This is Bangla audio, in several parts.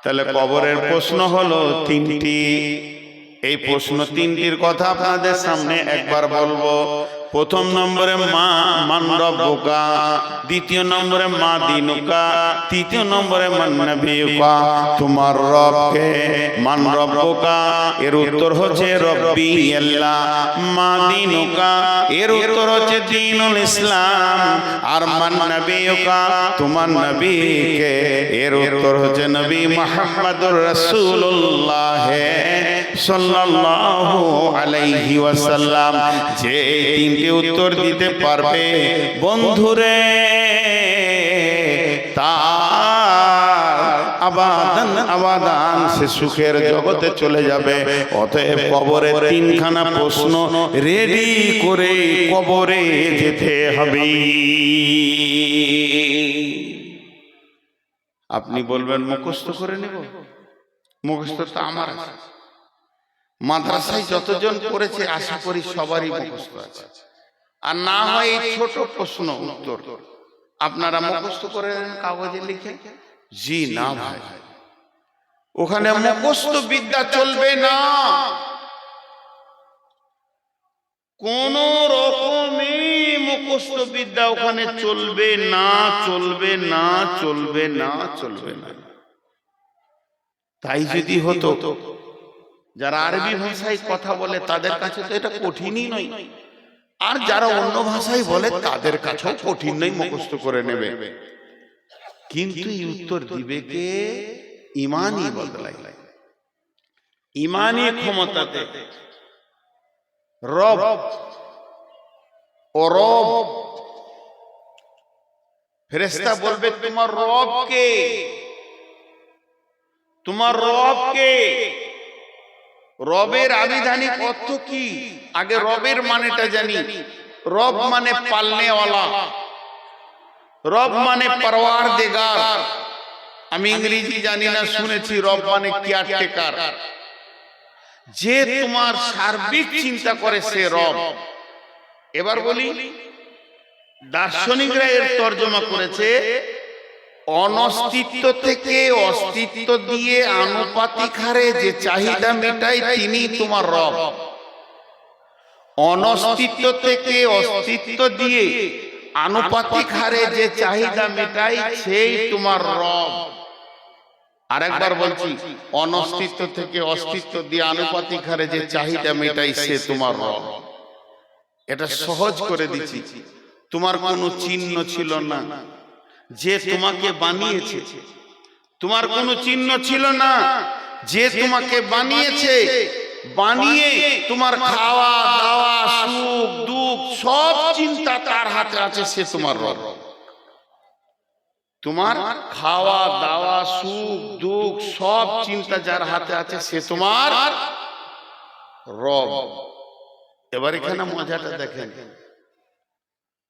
তাহলে কবরের প্রশ্ন হলো তিনটি। এই প্রশ্ন তিনটির কথা আপনাদের সামনে একবার বলবো। প্রথম নম্বরে মান রব্বুকা, দ্বিতীয় নম্বরে মা দিনুকা, তৃতীয় নম্বরে মান নবিয়ুকা। তোমার রবকে, মান রব্বুকা এর উত্তর হচ্ছে রব্বি আল্লাহ, মা দিনুকা এর উত্তর হচ্ছে দ্বীনুল ইসলাম, আর মান নবিয়ুকা তোমার নবীকে এর উত্তর হচ্ছে নবী মুহাম্মদুর রাসূলুল্লাহ সাল্লাল্লাহু আলাইহি ওয়াসাল্লাম। যে তিনটি উত্তর দিতে পারবে বন্ধুরে, তার আবাদান আবাদান সে সুখের জগতে চলে যাবে। অতএব কবরে তিনখানা প্রশ্ন রেডি করে কবরে যেতে হবে। আপনি বলবেন মুখস্থ করে নেব, মুখস্থ তো আমার আছে। মাদ্রাসায় যতজন পড়েছে আশা করি সবারই মুখস্থ আছে। আর না হয় এই ছোট প্রশ্ন উত্তর আপনারা মুখস্থ করে নেন কাগজে লিখে। জি না ভাই, ওখানে মুখস্থ বিদ্যা চলবে না, কোন রকমে মুখস্থ বিদ্যা ওখানে চলবে না, চলবে না, চলবে না, চলবে না। তাই যদি হতো, যারা আরবি ভাষায় কথা বলে তাদের কাছে তো এটা কঠিনই নয়, আর যারা অন্য ভাষায় বলে তাদের কাছেও কঠিন নয়, মুখস্থ করে নেবে। কিন্তু এই উত্তর দিবে কে? ইমানই বদলাই, ইমানই ক্ষমতাতে। রব ও রব, ফেরেশতা বলবে তোমার রব কে, তোমার রব কে। রবের আবিধানিক অর্থ কি? আগে রবের মানেটা জানি। রব মানে পালনেওয়ালা, রব মানে পরওয়ারদিগার। আমি ইংরেজি জানি না, শুনেছি রব মানে কেয়ারটেকার, যে তোমার সার্বিক চিন্তা করে সে রব। এবার বলি, দার্শনিকরা এর তর্জমা করেছে অনস্তিত্ব থেকে অস্তিত্ব দিয়ে আনুপাতিক হারে যে চাহিদা মেটায় তিনি তোমার রব। অনস্তিত্ব থেকে অস্তিত্ব দিয়ে আনুপাতিক হারে যে চাহিদা মেটায় সেই তোমার রব। আরেকবার বলছি, অনস্তিত্ব থেকে অস্তিত্ব দিয়ে আনুপাতিক হারে যে চাহিদা মেটায় সে তোমার রব। এটা সহজ করে দিচ্ছি। তোমার কোনো চিহ্ন ছিল না, যে তোমাকে বানিয়েছে। তোমার কোনো চিহ্ন ছিল না, যে তোমাকে বানিয়েছে। বানিয়ে তোমার খাওয়া দাওয়া সুখ দুঃখ সব চিন্তা তার হাতে আছে, সে তোমার রব। তোমার খাওয়া দাওয়া সুখ দুঃখ সব চিন্তা যার হাতে আছে সে তোমার রব। এবার এখানে মজাটা দেখেন,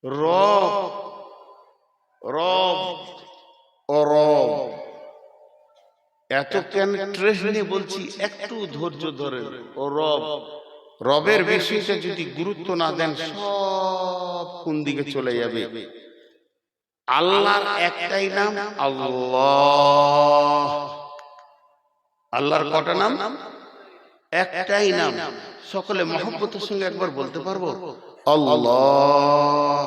রব রব ও রব এত কেন ট্রেস নিয়ে বলছি, একটু ধৈর্য ধরে। ও রব, রবের বিষয়টা যদি গুরুত্ব না দেন সব কোন দিকে চলে যাবে। আল্লাহর একটাই নাম আল্লাহ। আল্লাহর কটা নাম? একটাই নাম। সকলে মহব্বতের সঙ্গে একবার বলতে পারবো আল্লাহ,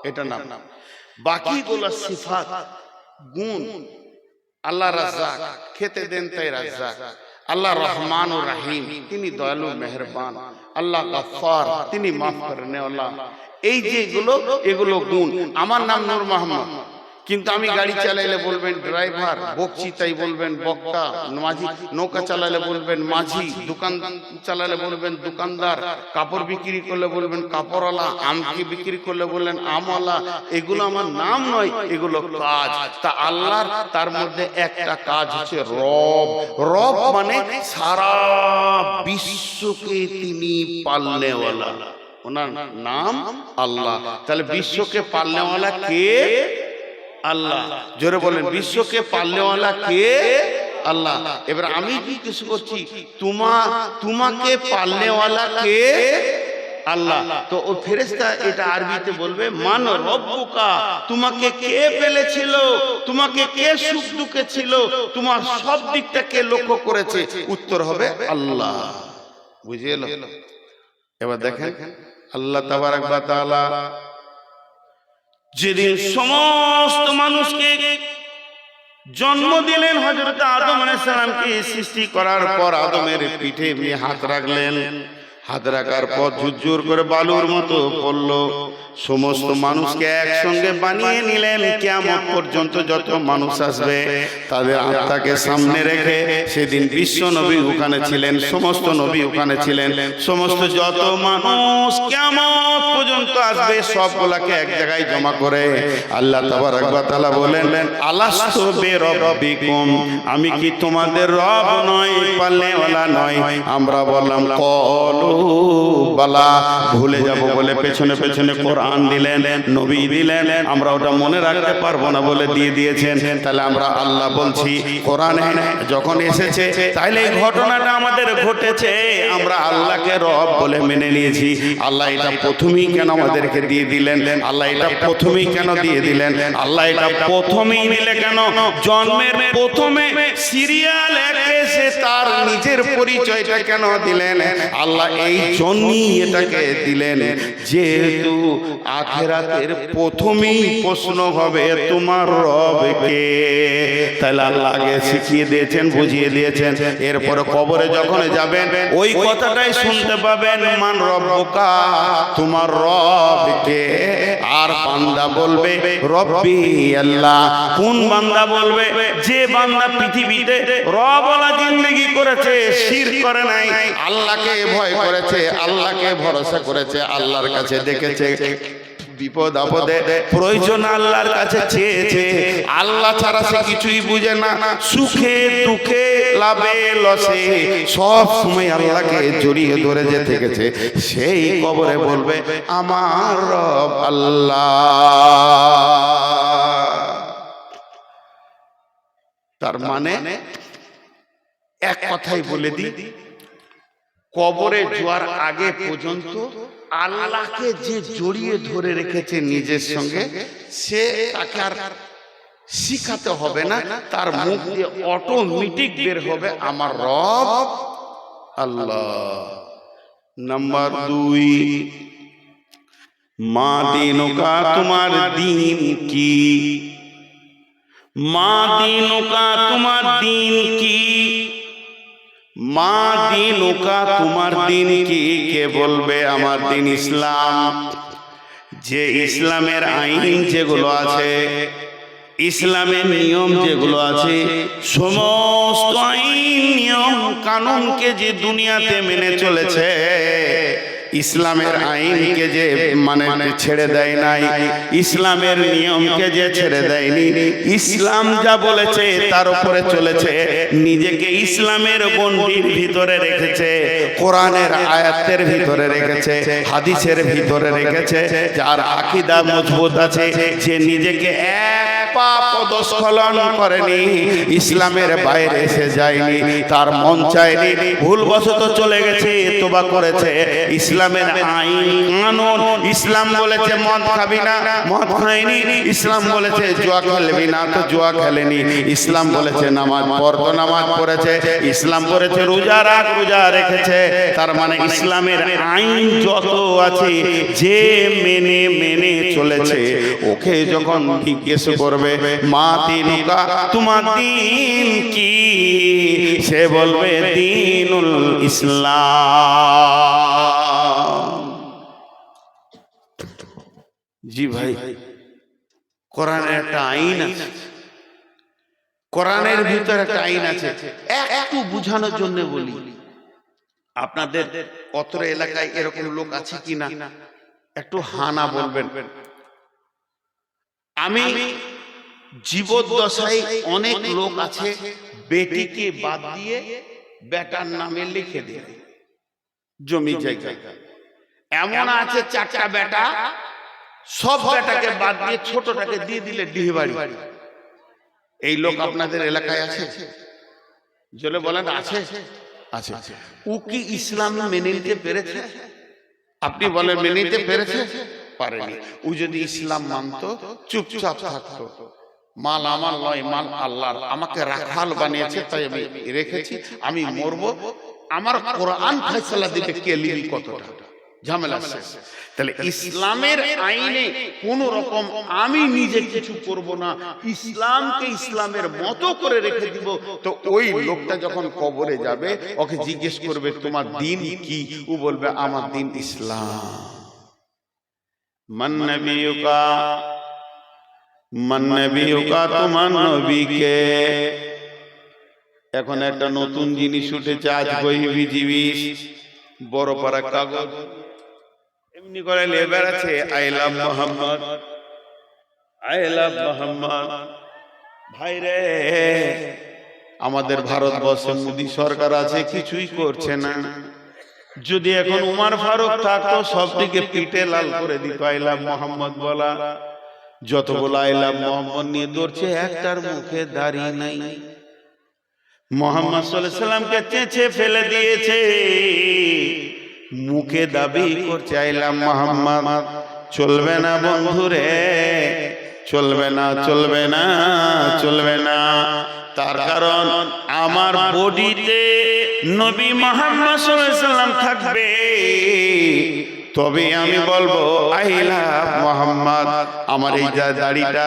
এটা নাম। বাকিগুলো সিফাত গুণ। আল্লাহ রাজ্জাক, খেতে দেন তাই রাজ্জাক। আল্লাহ রহমান ও রাহিম, তিনি দয়ালু মেহেরবান। আল্লাহ গফফার, তিনি মাফ করনেওয়ালা। এই যে এগুলো গুণ। আমার নাম নূর মোহাম্মদ, কিন্তু আমি গাড়ি চালাইলে বলবেন ড্রাইভার, বকছি তাই বলবেন বক্তা, মাঝি নৌকা চালালে বলবেন মাঝি, দোকান চালালে বলবেন দোকানদার, কাপড় বিক্রি করলে বলবেন কাপড়ওয়ালা, আমকি বিক্রি করলে বললেন আমওয়ালা। এগুলো আমার নাম নয়, এগুলো কাজ। তা আল্লাহর তার মধ্যে একটা কাজ হচ্ছে রব। রব মানে সারা বিশ্বকে তিনি পালনেওয়ালা, ওনার নাম আল্লাহ। তাহলে বিশ্বকে পালনেওয়ালা কে? আল্লাহ। জোরে বলেন, বিশ্বকে পালনেওয়ালা কে? আল্লাহ। এবার আমি জিজ্ঞেস করছি, তোমাকে পালনেওয়ালা কে? আল্লাহ। তো ও ফেরেশতা এটা আরবিতে বলবে মান রব্বুকা, তোমাকে কে পেলেছিল, তোমাকে কে সুখ দুঃখে ছিল, তোমার সব দিকটা কে লক্ষ্য করেছে? উত্তর হবে আল্লাহ। বুঝে এলো? এবার দেখেন আল্লাহ তাবারাক ওয়া তাআলা যেদিন সমস্ত মানুষকে জন্ম দিলেন, হযরত আদম আলাইহিস সালামকে সৃষ্টি করার পর আদমের পিঠে এমনি হাত রাখলেন। হাত রাখার পর ঝুরঝুর করে বালুর মতো পড়লো। সমস্ত মানুষকে একসঙ্গে বানিয়ে নিলেন। কিয়ামত পর্যন্ত যত মানুষ আসবে তাদের আত্মাকে সামনে রেখে, সেদিন বিশ্ব নবী ওখানে ছিলেন, সমস্ত নবী ওখানে ছিলেন, সমস্ত যত মানুষ কিয়ামত পর্যন্ত আসবে সবগুলাকে এক জায়গায় জমা করে আল্লাহ তাবারাক ওয়া তাআলা বলেন, আলাস্তু বিরাব্বিকুম, আমি কি তোমাদের রব নই, পালনেওয়ালা নই? আমরা বললাম কলু বালা। ভুলে যাব বলে পেছনে পেছনে কোরআন দিলেন, নবী দিলেন, আমরা ওটা মনে রাখতে পারবো না বলে দিয়ে দিয়েছেন। তাহলে আমরা আল্লাহ বলছি, কোরআনে যখন এসেছে তাহলে এই ঘটনাটা আমাদের ঘটেছে, আমরা আল্লাহকে রব বলে মেনে নিয়েছি। আল্লাহ এটা প্রথমেই কেন আমাদেরকে দিয়ে দিলেন? আল্লাহ এটা প্রথমেই কেন দিয়ে দিলেন? আল্লাহ এটা প্রথমেই দিলে কেন? জন্মের প্রথমে সিরিয়াল এসে তার নিজের পরিচয়টা কেন দিলেন? আল্লাহ এই জন্যই এটাকে দিলেন, যেহেতু আখিরাতের প্রথমেই প্রশ্ন হবে তোমার রব কে। তাহলে আল্লাহ আগে শিখিয়ে দিয়েছেন, বুঝিয়ে দিয়েছেন। এরপরে কবরে যখন যাবেন ওই কথাটাই শুনতে পাবেন, মান রব্বুকা, তোমার রব কে। আর বান্দা বলবে রব্বি আল্লাহ। কোন বান্দা বলবে? যে বান্দা পৃথিবীতে রবওয়ালা জিন্দেগি করেছে, শিরক করে নাই, আল্লাহকে ভয় করেছে, আল্লাহকে ভরসা করেছে, আল্লাহর কাছে ডেকেছে, বিপদ আপদে প্রয়োজন আল্লাহর কাছে চেয়েছে, আল্লাহ ছাড়া সে কিছুই বুঝে না, সুখে দুঃখে লাভে লসে সব সময় আল্লাহকে জড়িয়ে ধরে যে থেকেছে, সেই কবরে বলবে আমার রব আল্লাহ। তার মানে এক কথাই বলে দিই, কবরে যাওয়ার আগে পর্যন্ত আল্লাহকে যে জড়িয়ে ধরে রেখেছে নিজের সঙ্গে, সে তাকে আর শিখাতে হবে না, তার মুখ দিয়ে অটোমেটিক বের হবে আমার রব আল্লাহ। নাম্বার 2, মা দিনুকা, তোমার দিন কি? মা দিনুকা, তোমার দিন কি? মা দিনুকা, তোমার দিন কি? কে বলবে আমার দিন ইসলাম। যে ইসলামের আইন যেগুলো আছে, ইসলামের নিয়ম যেগুলো আছে, সমস্ত আইন নিয়ম কানুনকে যে দুনিয়াতে মেনে চলেছে, ইসলামের আইনকে যে মানে ছেড়ে দেয় নাই, ইসলামের নিয়মকে যে ছেড়ে দেয়নি, ইসলাম যা বলেছে তার উপরে চলেছে, নিজেকে ইসলামের গণ্ডির ভিতরে রেখেছে, কোরআনের আয়াতের ভিতরে রেখেছে, হাদিসের ভিতরে রেখেছে, যার আকীদা মজবুত আছে, যে নিজেকে এক পা পদস্খলন করেনি, ইসলামের বাইরে এসে যায়নি, তার মন চায়নি, ভুলবশত চলে গেছে, তোবা করেছে, ইসলামের আইন কানুন, ইসলাম বলেছে মদ খাবি না, মদ খায়নি, ইসলাম বলেছে জুয়া খেলবি না, তো জুয়া খেলেনি, ইসলাম বলেছে নামাজ পড়, তো নামাজ পড়েছে, ইসলাম বলেছে রোজা রাখ, রোজা রেখেছে। তার মানে ইসলামের আইন যত আছে যে মেনে মেনে চলেছে, ওকে যখন জিজ্ঞেস করবে মা দিনুকা, তোমার দিন কি, সে বলবে দিনুল ইসলাম। জি ভাই, কোরআনের একটা আইন আছে, কোরআনের ভিতরে একটা আইন আছে। একটু বুঝানোর জন্য বলি, আপনাদের অত্র এলাকায় এরকম লোক আছে কিনা একটু হানা বলবেন। আমি জীবদ্দশায় অনেক লোক আছে বেটিকে বাদ দিয়ে বেটার নামে লিখে দেয় জমি জায়গা। এমন আছে 4টা বেটা, সব বেটাকে বাদ দিয়ে ছোটটাকে দিয়ে দিলে ডিহি বাড়ি। এই লোক আপনাদের এলাকায় আছে? জলে বলেন আছে? আছে। ও কি ইসলাম মেনে নিতে পেরেছে? আপনি বলেন মেনে নিতে পেরেছে? পারেনি। ও যদি ইসলাম মানত, চুপচাপ থাকতো, মাল আমার নয়, মাল আল্লাহর, আমাকে রাখাল বানিয়েছে তাই আমি রেখেছি, আমি মরবো, আমার কোরআন ফয়সালা দিবে কে লিবি কতটা, ঝামেলা শেষ। তাহলে ইসলামের আইনে কোন রকম আমি নিজে কিছু করব না, ইসলামকে ইসলামের মতো করে রেখে দিব। তো ওই লোকটা যখন কবরে যাবে, ওকে জিজ্ঞেস করবে তোমার দিন কি? ও বলবে আমার দিন ইসলাম। মান নবিয়ুকা, মান নবিয়ুকা, তোমার নবীকে। এখন একটা নতুন জিনিস উঠেছে, আজ বইবি জিনিস, বড় পারা কাগজ এমনি করে লেবার আছে, I love Mohammad, I love Mohammad. ভাই রে, আমাদের ভারতবর্ষে মোদী সরকার আছে, কিছুই করছে না। যদি এখন উমার ফারুক থাকতো, সব দিকে পিঠে লাল করে দিত। আই লাভ মোহাম্মদ বলা, যতগুলো আই লাভ মোহাম্মদ নিয়ে দৌড়ছে, একটার মুখে দাড়ি নাই। মোহাম্মদ সাল্লাল্লাহু আলাইহি সাল্লামকে চেঁচে ফেলে দিয়েছে, মুখে দাবি করছে আই লাভ মোহাম্মদ। চলবে না বন্ধুরে, চলবে না, চলবে না, চলবে না। তার কারণ আমার বডিতে নবী মুহাম্মদ সাল্লাল্লাহু আলাইহি সাল্লাম থাকবে, তবে আমি বলবো আই লাভ মোহাম্মদ। আমার এই যা দাড়িটা,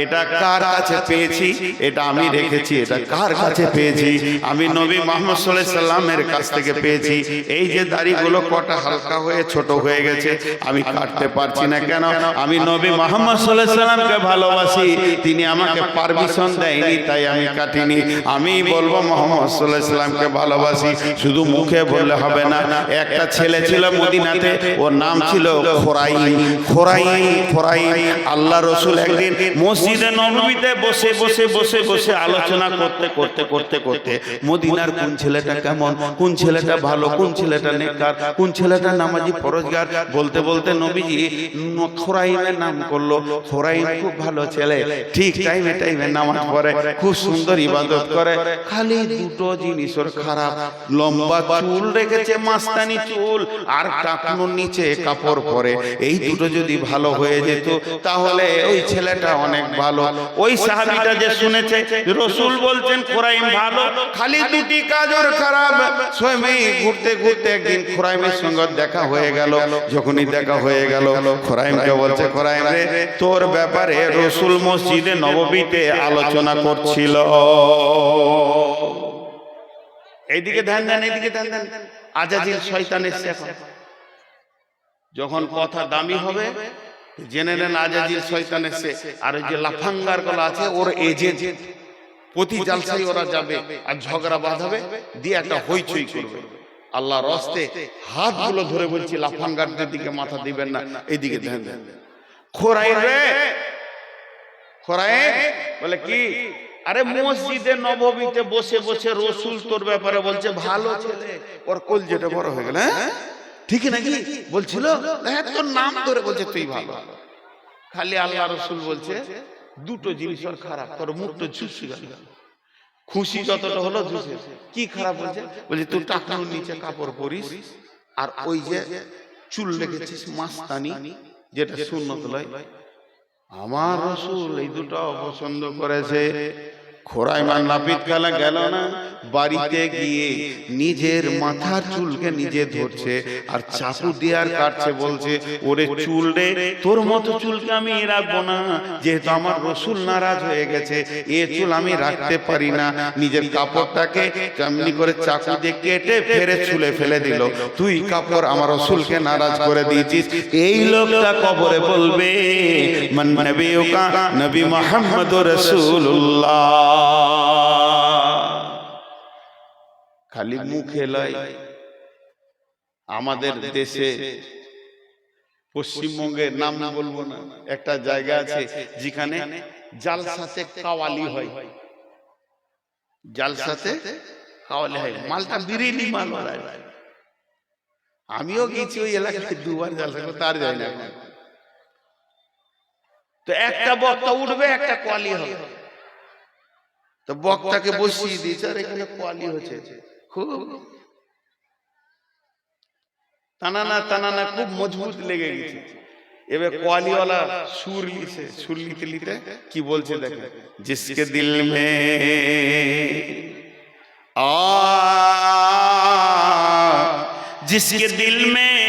এটা কার কাছে পেয়েছি? এটা আমি রেখেছি। এটা কার কাছে পেয়েছি? আমি নবী মুহাম্মদ সাল্লাল্লাহু আলাইহি সাল্লামের কাছ থেকে পেয়েছি। এই যে দাড়িগুলো কটা হালকা হয়ে ছোট হয়ে গেছে, আমি কাটতে পারছি না কেন? আমি নবী মুহাম্মদ সাল্লাল্লাহু আলাইহি সাল্লামকে ভালোবাসি, তিনি আমাকে পারমিশন দেয়নি, তাই আমি কাটিনি। আমি বলবো মুহাম্মদ সাল্লাল্লাহু আলাইহি সাল্লামকে ভালোবাসি, শুধু মুখে বললে হবে না। একটা ছেলে ছিল মদিনাতে, ওর নাম ছিল খোরাইম। খোরাইম, খোরাইম। আল্লাহ রাসূল একদিন মসজিদে নববীতে বসে বসে বসে বসে আলোচনা করতে করতে করতে করতে মদিনার কোন ছেলেটা কেমন, কোন ছেলেটা ভালো, কোন ছেলেটা নেককার, কোন ছেলেটা নামাজি পরহেজগার, বলতে বলতে নবীজি খোরাইমের নাম করলো। খোরাইম খুব ভালো ছেলে, ঠিক টাইমে টাইমে নামাজ পড়ে, খুব সুন্দর ইবাদত করে। খালি দুটো জিনিস ওর খারাপ, লম্বা চুল রেখেছে, মাস্তানি চুল, আর টাকনুর নিচে কাপড় পরে। এই দুটো যদি ভালো হয়ে যেত, তাহলে ওই ছেলেটা অনেক ভালো। ওই সাহাবীটা যে শুনেছে রাসূল বলছেন খোরাইম ভালো, খালি দুটি কাজ ওর খারাপ। স্বয়ং ঘুরতে ঘুরতে একদিন খোরাইমের সঙ্গে দেখা হয়ে গেল। যখনই দেখা হয়ে গেল, খোরাইমকে বলছে খোরাইম রে, তোর ব্যাপারে রাসূল মসজিদে নববীতে আলোচনা করছিল। এইদিকে ধ্যান দেন, এইদিকে ধ্যান দেন। আজাজিল শয়তান এসে এখন যখন কথা দামি হবে, জেনে নেন আজাজিল শয়তান এসে। আর ওই যে লাফাঙ্গার গুলো আছে, ওর এজেন্ট, প্রতি জালসায় ওরা যাবে আর ঝগড়া বাঁধাবে, দিয়ে একটা হইচই করবে। আল্লাহ রস্তে হাতগুলো ধরে বলছি, লাফাঙ্গারদের দিকে মাথা দিবেন না, এইদিকে ধ্যান দেন। খোরাইম রে, খোরাইম বলে কি? আরে মসজিদে নববীতে বসে বসে রাসূল তোর ব্যাপারে বলছে ভালো ছেলে। ওর কলজেটা বড় হয়ে গেল। হ্যাঁ ঠিক নাকি বলছিল, হ্যাঁ তোর নাম ধরে বলছে তুই ভালো। খালি আল্লাহ রাসূল বলছে দুটো জিনিস ওর খারাপ, তোর মুখটা ঝুসি গেল, খুশি যতটা হলো ঝুসে। কি খারাপ বলছে? বলছে তুই টাকনুর নিচে কাপড় পরিস, আর ওই যে চুল রেখেছিস মাস্তানি, যেটা সুন্নত লয়। আমার রাসূল এই দুটো পছন্দ করেছে। খোরাইম নাপিত খেলা গেল না, বাড়িতে গিয়ে নিজের মাথার চুলকে নিজে ধরছে আর চাকু দিয়ে আর কাটছে। বলছে ওরে চুল রে, তোর মতো চুলকে আমি রাখবো না, যেহেতু আমার রাসূল নারাজ হয়ে গেছে, এ চুল আমি রাখতে পারি না। নিজের কাপড়টাকে তেমনি করে চাকু দিয়ে কেটে ফেরে চুলে ফেলে দিল। তুই কাপড় আমার রাসূলকে নারাজ করে দিয়েছিস। এই লোকটা কবরে বলবে মান নবিয়ুকা, নবী মুহাম্মদুর রাসূলুল্লাহ। খালি মুখে লয়। আমাদের দেশে পশ্চিমবঙ্গের নাম বলবো না, একটা জায়গা আছে যেখানে জালসাতে কাওয়ালি হয়। জালসাতে কাওয়ালি হয়, মালটা বিরিয়ানি মাল হয়। আমিও গেছি ওই এলাকায় দুবার জালসা করতে, আর যাই না। তো একটা বক্তা উঠবে, একটা কোয়ালি হবে। তো বক্তাকে বসিয়ে দিয়েছে, আর এখানে কোয়ালি হচ্ছে খুব। তানানা তানানা খুব মজবুত লেগে গেছে। এবার কোয়ালিওয়ালা সুর লিছে, সুর লিতে লিতে কি বলছে দেখেন, জিসকে দিল মে जिसके दिल में